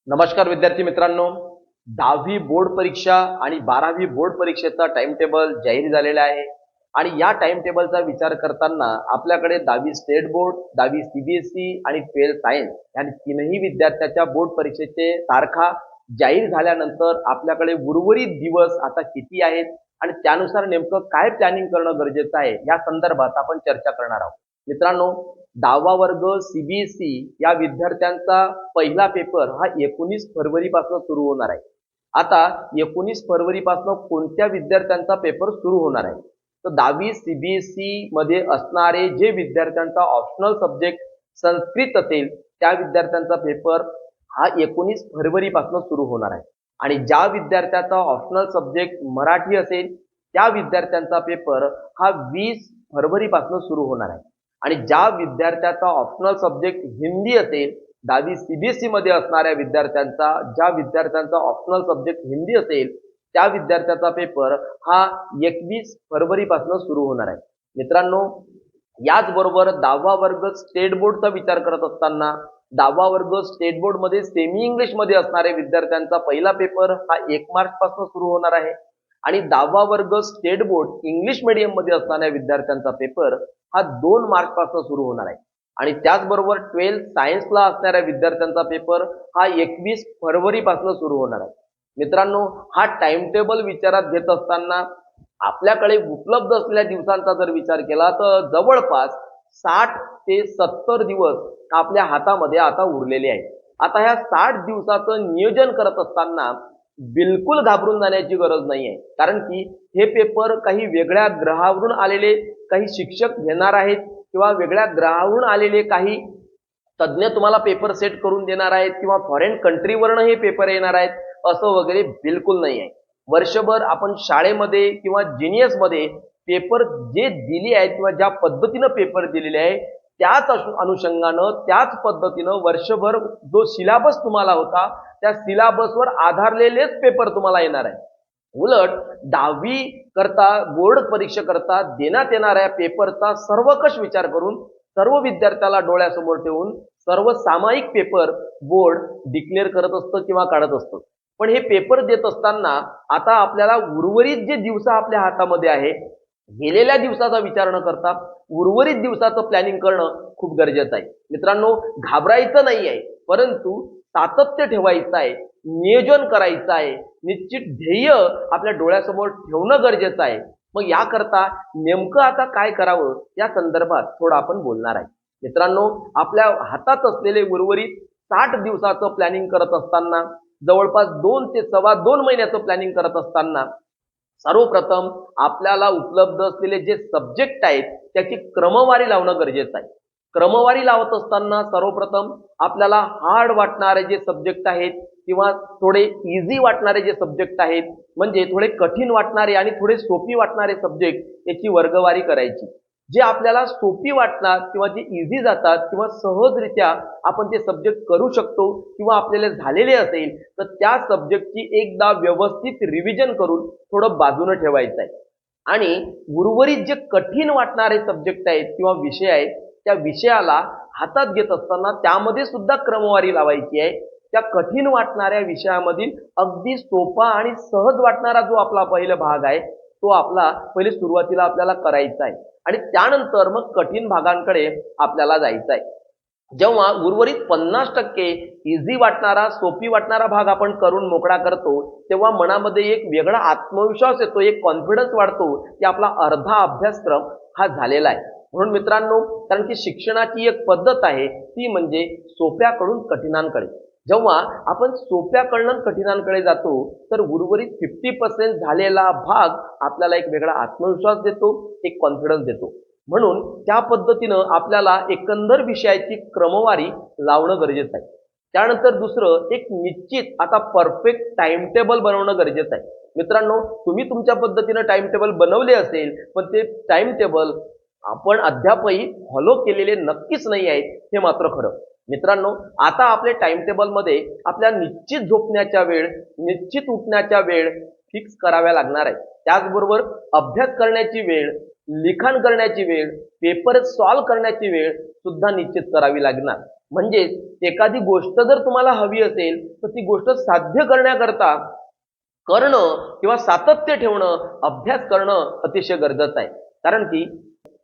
नमस्कार विद्यार्थी मित्रांनो, 10वी बोर्ड परीक्षा आणि 12वी बोर्ड परीक्षेचा टाइम टेबल जाहीर झालेला आहे आणि या टाइम टेबलचा विचार करताना आपल्याकडे 10वी स्टेट बोर्ड, 10वी सीबीएसई आणि 12th सायन्स या तीनही विद्यार्थ्याच्या बोर्ड परीक्षेचे तारखा जाहीर झाल्यानंतर आपल्याकडे उर्वरित दिवस आता किती आहेत आणि त्यानुसार नेमकं काय प्लॅनिंग करणं गरजेचं आहे या संदर्भात आपण चर्चा करणार आहोत. मित्रांनो, 10वा वर्ग सीबीएसई या विद्यार्थ्यांचा पहिला पेपर हा 19 फरवरी पासून सुरू होणार आहे. आता 19 फरवरी पासून कोणत्या विद्यार्थ्यांचा पेपर सुरू होणार आहे? तर 10वी सीबीएसई मध्ये असणारे जे विद्यार्थ्यांचा ऑप्शनल सब्जेक्ट संस्कृत असेल त्या विद्यार्थ्यांचा पेपर हा 19 फरवरी पासून सुरू होणार आहे आणि ज्या विद्यार्थ्याचा ऑप्शनल सब्जेक्ट मराठी असेल त्या विद्यार्थ्यांचा पेपर हा 20 फरवरी पासून सुरू होणार आहे आणि ज्या विद्यार्थ्याचा ऑप्शनल सब्जेक्ट हिंदी असेल, 10वी सीबीएसई मध्ये असणाऱ्या ज्या विद्यार्थ्यांचा ऑप्शनल सब्जेक्ट हिंदी असेल त्या विद्यार्थ्याचा पेपर हा 21 फरवरी पासून सुरू होणार आहे. मित्रांनो, याचबरोबर 10वा वर्ग स्टेट बोर्डचा विचार करत असताना 10वा वर्ग स्टेट बोर्ड मध्ये सेमी इंग्लिश मध्ये असणाऱ्या विद्यार्थ्यांचा पहिला पेपर हा 1 मार्च पासून सुरू होणार आहे आणि 10वा वर्ग स्टेट बोर्ड इंग्लिश मीडियम मध्ये असणाऱ्या विद्यार्थ्यांचा पेपर हा 2 मार्च पासून सुरू होणार आहे आणि त्याचबरोबर 12th सायन्सला असणाऱ्या विद्यार्थ्यांचा पेपर हा 21 फरवरी पासून सुरू होणार आहे. मित्रांनो, हा टाइम टेबल विचारात घेत असताना आपल्याकडे उपलब्ध असलेल्या दिवसांचा जर विचार केला तर जवळपास 60 ते 70 दिवस आपल्या हातामध्ये आता उरलेले आहेत. आता ह्या 60 दिवसाचं नियोजन करत असताना बिलकुल घाबरून जाण्याची गरज नाही आहे, कारण की हे पेपर काही वेगळ्या ग्रहावरून आलेले काही शिक्षक घेणार आहेत किंवा वेगळ्या ग्रहावरून आलेले काही तज्ज्ञ तुम्हाला पेपर सेट करून देणार आहेत किंवा फॉरेन कंट्रीवरनं हे पेपर येणार आहेत असं वगैरे बिलकुल नाही आहे. वर्षभर आपण शाळेमध्ये किंवा जीनियस मध्ये पेपर जे दिले आहेत किंवा ज्या पद्धतीनं पेपर दिलेले आहे त्याच अनुषंगानं त्याच पद्धतीनं वर्षभर जो सिलेबस तुम्हाला होता त्या सिलेबसवर आधारलेलेच पेपर तुम्हाला येणार आहे. उलट 10वी करता बोर्ड परीक्षेकरता देण्यात येणाऱ्या पेपरचा सर्वकष विचार करून सर्व विद्यार्थ्याला डोळ्यासमोर ठेवून सर्व सामायिक पेपर बोर्ड डिक्लेअर करत असतं किंवा काढत असतं. पण हे पेपर देत असताना आता आपल्याला उर्वरित जे दिवस आपल्या हातामध्ये आहे, गेलेल्या दिवसाचा विचार न करता उर्वरित दिवसाचं प्लॅनिंग करणं खूप गरजेचं आहे. मित्रांनो, घाबरायचं नाही आहे, परंतु सातत्य ठेवायचं आहे, नियोजन करायचं आहे, निश्चित ध्येय आपल्या डोळ्यासमोर ठेवणं गरजेचं आहे. मग याकरता नेमकं आता काय करावं या संदर्भात थोडं आपण बोलणार आहे. मित्रांनो, आपल्या हातात असलेले उर्वरित 60 दिवसाचं प्लॅनिंग करत असताना जवळपास 2 ते 2.25 महिन्याचं प्लॅनिंग करत असताना सर्वप्रथम आपल्याला उपलब्ध असलेले जे सब्जेक्ट आहेत त्याची क्रमवारी लावणं गरजेचं आहे. क्रमवारी लावत असताना सर्वप्रथम आपल्याला हार्ड वाटणारे जे सब्जेक्ट आहेत किंवा थोडे इझी वाटणारे जे सब्जेक्ट आहेत, म्हणजे थोडे कठीण वाटणारे आणि थोडे सोपी वाटणारे सब्जेक्ट याची वर्गवारी करायची. जे आपल्याला सोपी वाटणार किंवा जे इझी जातात किंवा सहजरित्या आपण ते सब्जेक्ट करू शकतो किंवा आपल्याला झालेले असेल तर त्या सब्जेक्टची एकदा व्यवस्थित रिव्हिजन करून थोडं बाजूने ठेवायचं आहे आणि उर्वरित जे कठीण वाटणारे सब्जेक्ट आहेत किंवा विषय आहेत त्या विषयाला हातात घेत असताना त्यामध्ये सुद्धा क्रमवारी लावायची आहे. त्या कठीण वाटणाऱ्या विषयामधील अगदी सोपा आणि सहज वाटणारा जो आपला पहिला भाग आहे तो आपला पहिले सुरुवातीला आपल्याला करायचा आहे आणि त्यानंतर मग कठीण भागांकडे आपल्याला जायचं आहे. जेव्हा उर्वरित 50% इझी वाटणारा सोपी वाटणारा भाग आपण करून मोकळा करतो तेव्हा मनामध्ये एक वेगळा आत्मविश्वास येतो, एक कॉन्फिडन्स वाढतो की आपला अर्धा अभ्यासक्रम हा झालेला आहे. म्हणून मित्रांनो, कारण की शिक्षणाची एक पद्धत आहे ती म्हणजे सोप्याकडून कठीणांकडे. जेव्हा आपण सोप्याकडून कठीणांकडे जातो तर उर्वरित 50% झालेला भाग आपल्याला एक वेगळा आत्मविश्वास देतो, एक कॉन्फिडन्स देतो. म्हणून त्या पद्धतीनं आपल्याला एकंदर विषयाची क्रमवारी लावणं गरजेचं आहे. त्यानंतर दुसरं एक निश्चित आता परफेक्ट टाइम टेबल बनवणं गरजेचं आहे. मित्रांनो, तुम्ही तुमच्या पद्धतीनं टाइम टेबल बनवले असेल पण ते टाइम टेबल आपण अद्यापही फॉलो केलेले नक्कीच नाही आहेत हे मात्र खरं. मित्रांनो, आता आपले टाइम टेबल मध्ये आपल्या निश्चित झोपण्याच्या वेळ, निश्चित उठण्याच्या वेळ फिक्स कराव्या लागणार आहे. त्याचबरोबर अभ्यास करण्याची वेळ, लिखाण करण्याची वेळ, पेपर सॉल्व्ह करण्याची वेळ सुद्धा निश्चित करावी लागणार. म्हणजेच एखादी गोष्ट जर तुम्हाला हवी असेल तर ती गोष्ट साध्य करण्याकरता करणं किंवा सातत्य ठेवणं, अभ्यास करणं अतिशय गरजेचं आहे. कारण की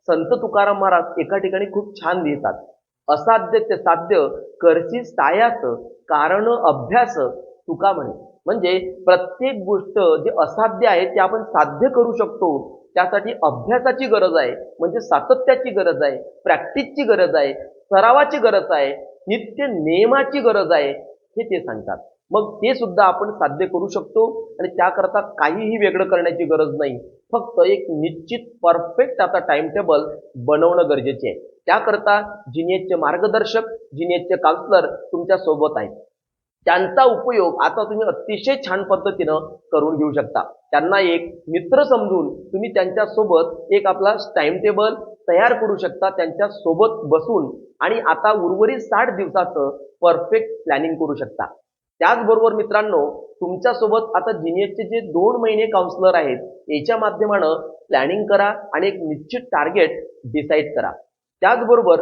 संत तुकाराम महाराज एका ठिकाणी खूप छान लिहितात, असाध्य ते साध्य करसी सायास कारण अभ्यास तुका म्हणे. म्हणजे प्रत्येक गोष्ट जे असाध्य आहे ते आपण साध्य करू शकतो, त्यासाठी अभ्यासाची गरज आहे, म्हणजे सातत्याची गरज आहे, प्रॅक्टिसची गरज आहे, सरावाची गरज आहे, नित्य नियमाची गरज आहे, हे ते सांगतात. मग ते सुद्धा आपण साध्य करू शकतो आणि त्याकरता काहीही वेगळं करण्याची गरज नाही. फक्त एक निश्चित परफेक्ट आता टाइम टेबल बनवणं गरजेचे आहे. त्याकरता जिनियसचे मार्गदर्शक, जिनियसचे काउन्सलर तुमच्या सोबत आहेत. त्यांचा उपयोग आता तुम्ही अतिशय छान पद्धतीनं करून घेऊ शकता. त्यांना एक मित्र समजून तुम्ही त्यांच्या सोबत एक आपला टाइम टेबल तयार करू शकता, त्यांच्या सोबत बसून, आणि आता उर्वरित 60 दिवसाचं परफेक्ट प्लॅनिंग करू शकता. त्याचबरोबर मित्रांनो, तुमच्यासोबत आता जिनियसचे जे 2 महिने काउन्सलर आहेत, याच्या माध्यमानं प्लॅनिंग करा आणि एक निश्चित टार्गेट डिसाईड करा. त्याचबरोबर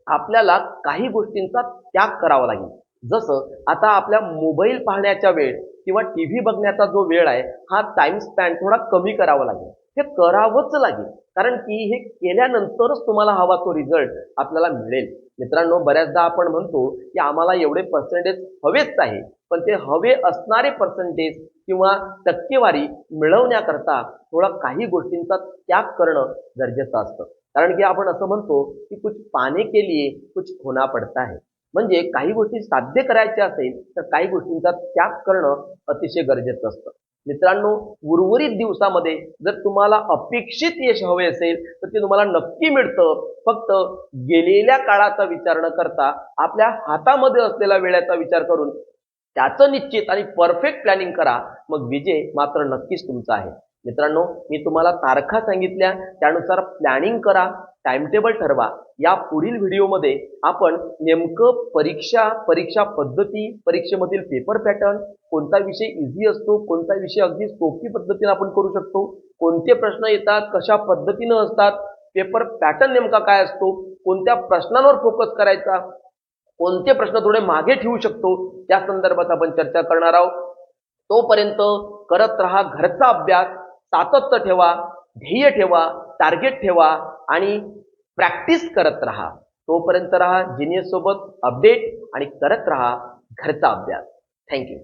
आपल्याला काही गोष्टींचा त्याग करावा लागेल. जसं आता आपल्या मोबाईल पाहण्याच्या वेळ किंवा टीव्ही बघण्याचा जो वेळ आहे, हा टाइम स्पॅन थोडा कमी करावा लागेल. हे करावंच लागेल, कारण की हे केल्यानंतरच तुम्हाला हवा तो रिझल्ट आपल्याला मिळेल. मित्रांनो, बऱ्याचदा आपण म्हणतो की आम्हाला एवढे पर्सेंटेज हवेच आहे, पण ते हवे असणारे पर्सेंटेज किंवा टक्केवारी मिळवण्याकरता थोडा काही गोष्टींचा त्याग करणं गरजेचं असतं. कारण की आपण असं म्हणतो की कुछ पाने के लिए कुछ खोना पडता है. म्हणजे काही गोष्टी साध्य करायच्या असेल तर काही गोष्टींचा त्याग करणं अतिशय गरजेचं असतं. मित्रांनो, उर्वरित दिवसामध्ये जर तुम्हाला अपेक्षित यश हवे असेल तर ते तुम्हाला नक्की मिळतं. फक्त गेलेल्या काळाचा विचार न करता आपल्या हातामध्ये असलेल्या वेळेचा विचार करून त्याचं निश्चित आणि परफेक्ट प्लॅनिंग करा, मग विजय मात्र नक्कीच तुमचा आहे. मित्रांनो, मी तुम्हाला तारखा सांगितल्या, त्यानुसार प्लॅनिंग करा, टाइम टेबल ठरवा. या पुढील व्हिडिओमध्ये आपण नेमकं परीक्षा पद्धती, परीक्षेमधील पेपर पॅटर्न, कोणता विषय इझी असतो, कोणता विषय अगदी सोपी पद्धतीने आपण करू शकतो, कोणते प्रश्न येतात, कशा पद्धतीनं असतात, पेपर पॅटर्न नेमका काय असतो, कोणत्या प्रश्नांवर फोकस करायचा, कोणते प्रश्न थोडे मागे ठेवू शकतो, त्या संदर्भात आपण चर्चा करणार आहोत. तोपर्यंत करत राहा घरचा अभ्यास, सातत्य ठेवा, ध्येय ठेवा, टार्गेट ठेवा आणि प्रॅक्टिस करत राहा. तोपर्यंत राहा जिनियस सोबत अपडेट आणि करत राहा घरचा अभ्यास. थँक्यू.